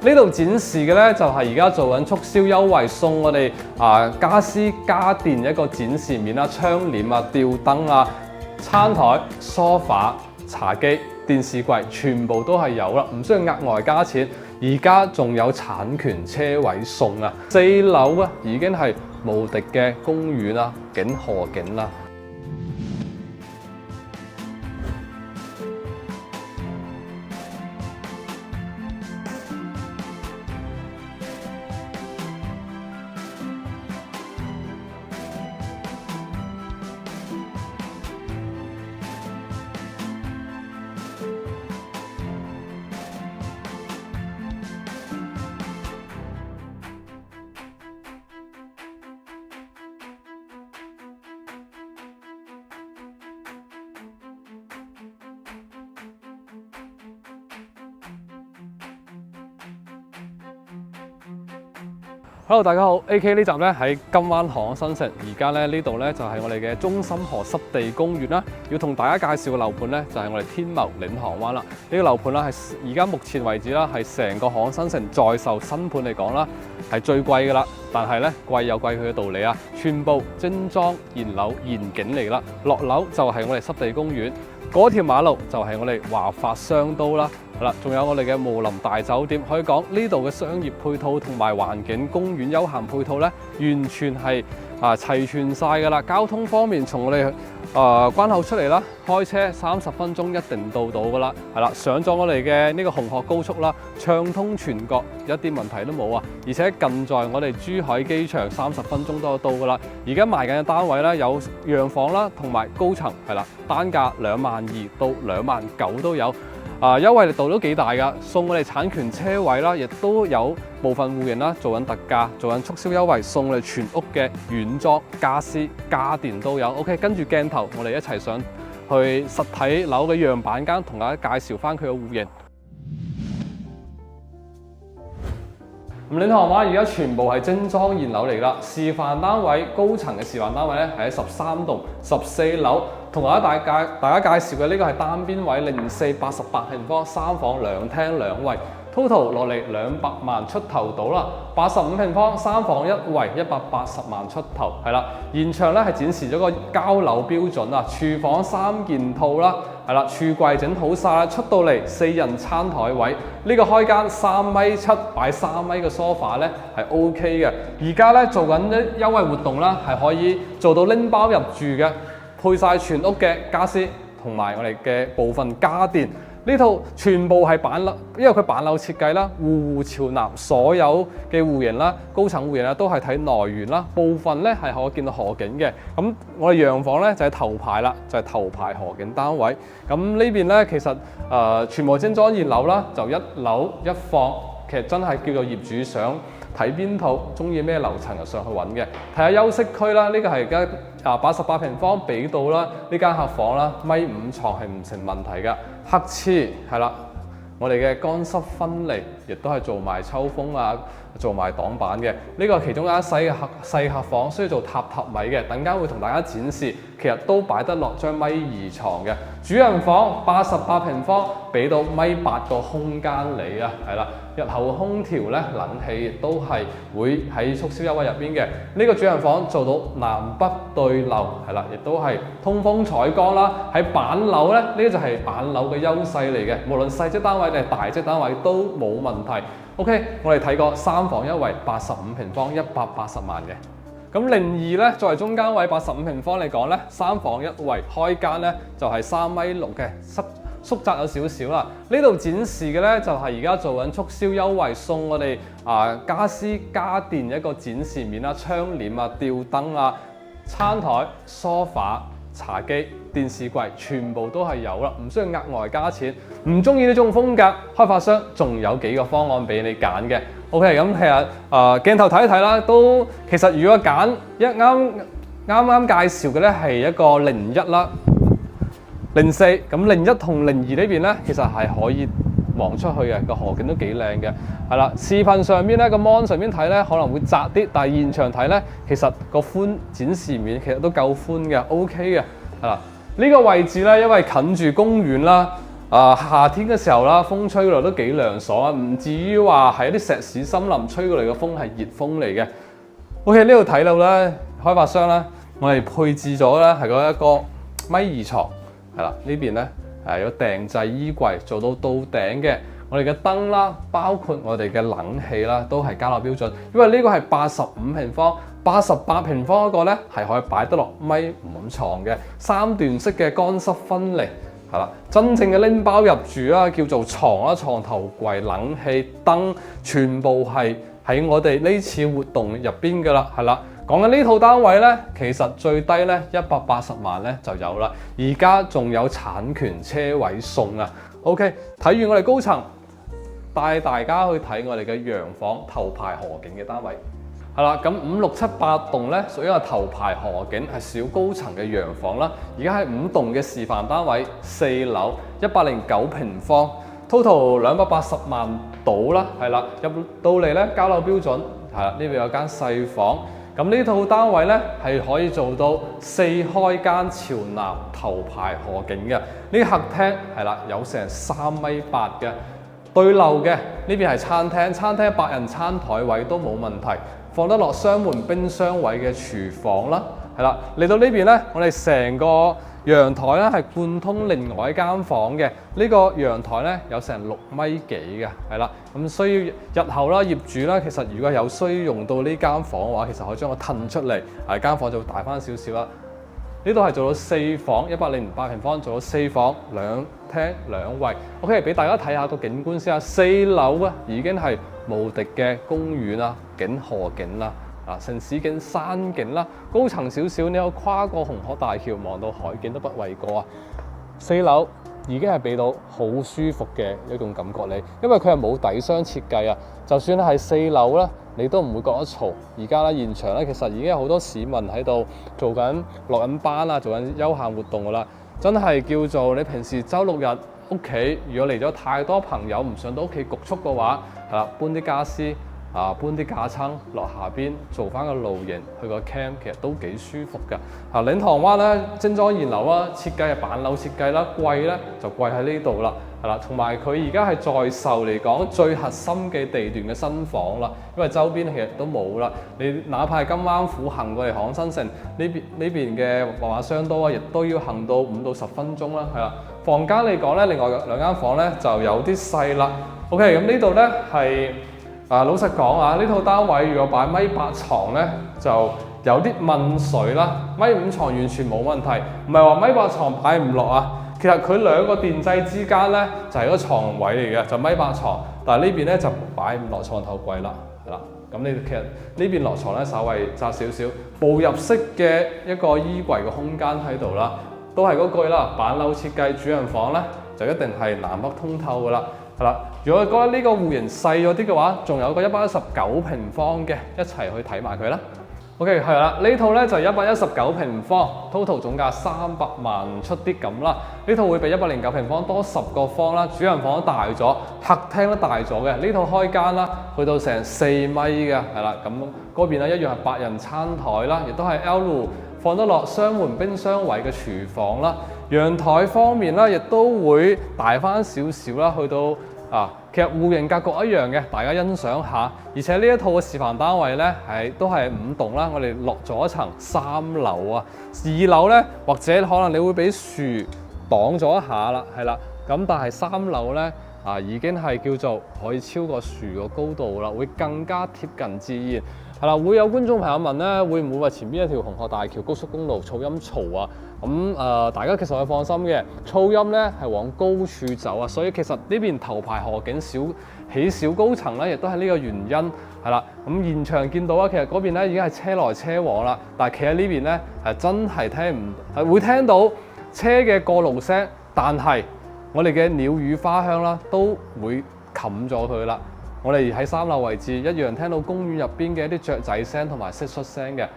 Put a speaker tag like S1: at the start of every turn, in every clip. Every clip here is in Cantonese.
S1: 呢度展示嘅咧就係而家做緊促銷優惠，送我哋家私家電一個展示面啦，窗簾啊、吊燈啊、餐台、梳化、茶几、電視櫃，全部都係有啦，唔需要額外加錢。而家仲有產權車位送啊！4樓啊，已經係無敵嘅公園啦，河景啦。Hello， 大家好。AK 呢集咧喺金灣航新城，而家咧呢度咧就係我哋嘅中心河濕地公園啦。要同大家介紹嘅樓盤咧就係我哋天茂領航灣啦。呢個樓盤啦係而家目前為止啦係成個航新城在售新盤嚟講啦係最貴㗎啦。但係咧貴有貴佢嘅道理啊，全部精裝現樓現景嚟啦。落樓就係我哋濕地公園，嗰條馬路就係我哋華發商都啦。好啦，仲有我哋嘅霧林大酒店，可以講呢度嘅商業配套同埋環境公園休閒配套咧，完全係齊全晒㗎啦。交通方面，從我哋關口出嚟啦，開車30分鐘一定到㗎啦。係啦，上咗我哋嘅呢個紅鶴高速啦，暢通全國，一啲問題都冇啊！而且近在我哋珠海機場30分鐘都到㗎啦。而家賣緊嘅單位咧有洋房啦，同埋高層係啦，單價22000到29000都有。優惠力度都幾大㗎，送我哋產權車位啦，亦都有部分戶型啦做緊特價，做緊促銷優惠，送我哋全屋嘅軟裝、家私、家電都有。OK， 跟住鏡頭，我哋一齊上去實體樓嘅樣板間，同大家介紹翻佢嘅戶型。領航灣而家全部係精裝現樓嚟啦，示範單位高層嘅示範單位咧係喺13棟14樓。同大家介紹嘅呢個係單邊位0488平方3房2廳2衛 ，total 落嚟200萬出頭到啦。85平方3房1衛180萬出頭，係啦。現場咧係展示咗個交樓標準啊，廚房3件套啦，係啦，櫥櫃整好晒啦，出到嚟4人餐台位，呢個開間3.7米擺3米嘅梳化咧係 OK 嘅。而家咧做緊啲優惠活動啦，係可以做到拎包入住嘅。配晒全屋嘅家私同埋我哋嘅部分家電，呢套全部係板樓，因為佢板樓設計啦，戶戶朝南，所有嘅戶型啦、高層戶型啦都係睇內園啦，部分咧係可以見到河景嘅。咁我哋洋房咧就係頭排啦，就係頭排河景單位。咁呢邊咧其實全部精裝現樓啦，就1樓1房，其實真係叫做業主想睇邊套，中意咩樓層就上去揾嘅。睇下休息區啦，呢個係而家88平方俾到啦，呢間客房啦，1.5米床係唔成問題㗎。客廁係啦，我哋嘅乾濕分離亦都係做埋抽風啊，做埋擋板嘅。呢個係其中一間細客房，需要做榻米嘅，等間會同大家展示。其實都擺得落張1.2米床嘅。主人房88平方，俾到1.8米個空間你啊，係啦。日後空調咧，冷氣亦都係會喺促銷優惠入邊嘅。呢個主人房做到南北對流，係啦，亦都係通風採光啦。喺板樓咧，呢個就係板樓嘅優勢嚟嘅。無論細則單位定係大則單位都冇問題。OK， 我哋睇過3房1衛85平方180萬嘅。咁02咧，作為中間位85平方嚟講咧，3房1衛開間咧就係3.6米嘅，縮窄咗少少啦。呢度展示嘅咧就係而家做緊促銷優惠，送我哋家私家電一個展示面啦，窗簾啊、吊燈啊、餐台、梳化、茶几、電視櫃，全部都係有啦，唔需要額外加錢。唔中意呢種風格，開發商仲有幾個方案俾你揀嘅。OK， 咁其實鏡頭睇一睇啦，都其實如果揀啱介紹嘅咧係一個01啦。04咁01同02呢邊咧，其實係可以望出去嘅，個河景都幾靚嘅，係啦。視頻上邊咧個 mon 上邊睇咧可能會窄啲，但係現場睇咧其實個寬展示面其實都夠寬嘅 ，OK 嘅，係啦。呢個位置咧因為近住公園啦，夏天嘅時候啦，風吹過嚟都幾涼爽啊，唔至於話係一啲石屎森林吹過嚟嘅風係熱風嚟嘅。OK， 呢度睇到咧，開發商咧，我哋配置咗咧係嗰一個米2床，係啦，呢邊咧有訂製衣櫃做到頂嘅。我哋嘅燈啦，包括我哋嘅冷氣啦，都係交流標準。因為呢個係85平方，88平方嗰個咧係可以擺得落米5咁床嘅3段式嘅乾濕分離，係啦。真正嘅拎包入住啦，叫做床啦、床頭櫃、冷氣、燈，全部係喺我哋呢次活動入邊㗎啦，係啦。講緊呢套單位咧，其實最低咧180萬咧就有啦，而家仲有產權車位送啊。OK， 睇完我哋高層，帶大家去睇我哋嘅洋房頭排河景嘅單位。係啦，咁5、6、7、8棟咧屬於個頭排河景，係小高層嘅洋房啦。而家係5棟嘅示範單位，4樓109平方 ，total 280萬到啦。係啦，入到嚟咧交樓標準，係啦，呢邊有間細房。咁呢套單位咧係可以做到4開間朝南頭排河景嘅。呢客廳係啦，有成3.8米嘅。對流嘅呢邊係餐廳，餐廳8人餐台位都冇問題，放得落雙門冰箱位嘅廚房啦，係啦。嚟到呢邊咧，我哋成個陽台咧係貫通另外一間房嘅。呢個陽台咧有成6.幾米嘅，係啦。咁需要日後啦，業主啦，其實如果有需要用到呢間房嘅話，其實可以將佢騰出嚟，間房就會大翻少少啦。呢度係做到4房108平方，做到4房2廳2衛。OK， 俾大家睇下個景觀先啊。4樓啊，已經係無敵嘅公園啦、景河景啦、城市景、山景啦。高層少少，你有跨過紅河大橋望到海景都不為過啊。4樓已經係俾到好舒服嘅一種感覺你，因為佢係冇底箱設計啊。就算係4樓啦，你都唔會覺得嘈。而家咧現場咧，其實已經有好多市民喺度做緊落緊班啊，做緊休閒活動噶啦。真係叫做你平時週6日屋企，如果嚟咗太多朋友唔上到屋企局促嘅話，係啦，搬啲家私搬啲架撐落下邊做翻個露營，去個 camp 其實都幾舒服㗎。領塘灣咧精裝現樓啦，設計係板樓設計啦，貴咧就貴喺呢度啦，係啦，同埋佢而家係在售嚟講最核心嘅地段嘅新房啦，因為周邊其實都冇啦。你哪怕係金灣府行過嚟港新城呢邊嘅畫畫商多啊，亦都要行到5到10分鐘啦，係啦。房間嚟講咧，另外2間房咧就有啲細啦。OK， 咁呢度咧係。老實講啊，呢套單位如果擺米8床咧，就有啲問水啦。米5床完全冇問題，唔係話米8床擺唔落啊。其實佢2個電掣之間咧就係個床位嚟嘅，就米8床。但係呢邊咧就擺唔落床頭櫃啦，係啦。咁你其實呢邊落床咧稍微窄少少，步入式嘅一個衣櫃嘅空間喺度啦，都係嗰句啦。板樓設計主人房咧就一定係南北通透噶啦。係啦，如果覺得呢個戶型細咗啲嘅話，仲有個119平方嘅，一齊去睇埋佢啦。OK， 係啦，呢套咧就119平方 ，total 總價300萬出啲咁啦。呢套會比109平方多10個方啦，主人房都大咗，客廳都大咗嘅。呢套開間啦，去到成4米嘅，係啦。咁嗰邊咧一樣係8人餐台啦，亦都係 L 放得落雙門冰箱位嘅廚房啦。陽台方面啦，亦都會大翻少少啦，去到其實戶型格局一樣嘅，大家欣賞下。而且呢一套嘅示範單位咧，都係5棟啦，我哋落咗一層3樓啊，2樓咧或者可能你會俾樹擋咗一下啦，係啦。咁但係3樓咧已經係叫做可以超過樹個高度啦，會更加貼近自然。係啦，會有觀眾朋友問咧，會唔會話前邊一條紅河大橋高速公路噪音嘈啊？大家其實可以放心嘅，噪音咧係往高處走啊，所以其實呢邊頭排河景起小高層咧，亦都係呢個原因係啦。咁現場見到啊，其實嗰邊咧已經係車來車往啦，但係企喺呢邊咧真係會聽到車嘅過路聲，但係我哋嘅鳥語花香啦都會冚咗佢啦。我哋喺3樓位置一樣聽到公園入邊嘅一啲雀仔聲同埋蟋蟀聲嘅。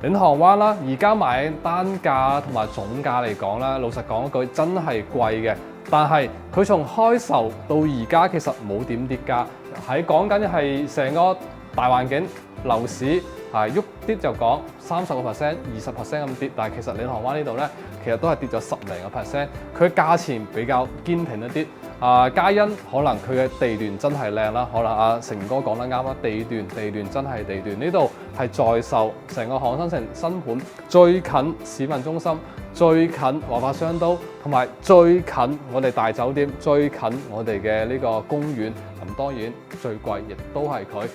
S1: 領航灣啦，而家買單價同埋總價嚟講啦，老實講一句真係貴嘅。但係佢從開售到而家其實冇點跌價，喺講緊係成個大環境樓市係喐啲就講30%、20% 咁跌，但係其實領航灣呢度咧，其實都係跌咗10零個%，佢價錢比較堅挺一啲。皆因可能佢嘅地段真係靚啦，可能阿成哥講得啱啦，地段真係地段，呢度係在售成個漢新城新盤最近市民中心、最近華發商都同埋最近我哋大酒店、最近我哋嘅呢個公園。咁當然最貴亦都係佢。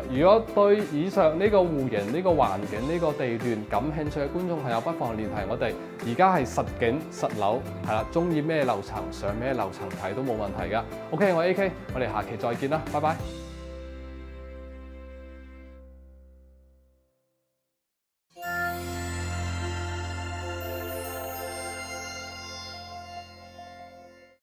S1: 如果對以上呢個戶型、呢個環境、呢個地段感興趣嘅觀眾朋友，不妨聯繫我哋。而家係實景實樓，係啦，中意咩樓層上咩樓層睇都冇問題㗎。OK，我係AK，我哋下期再見啦，拜拜。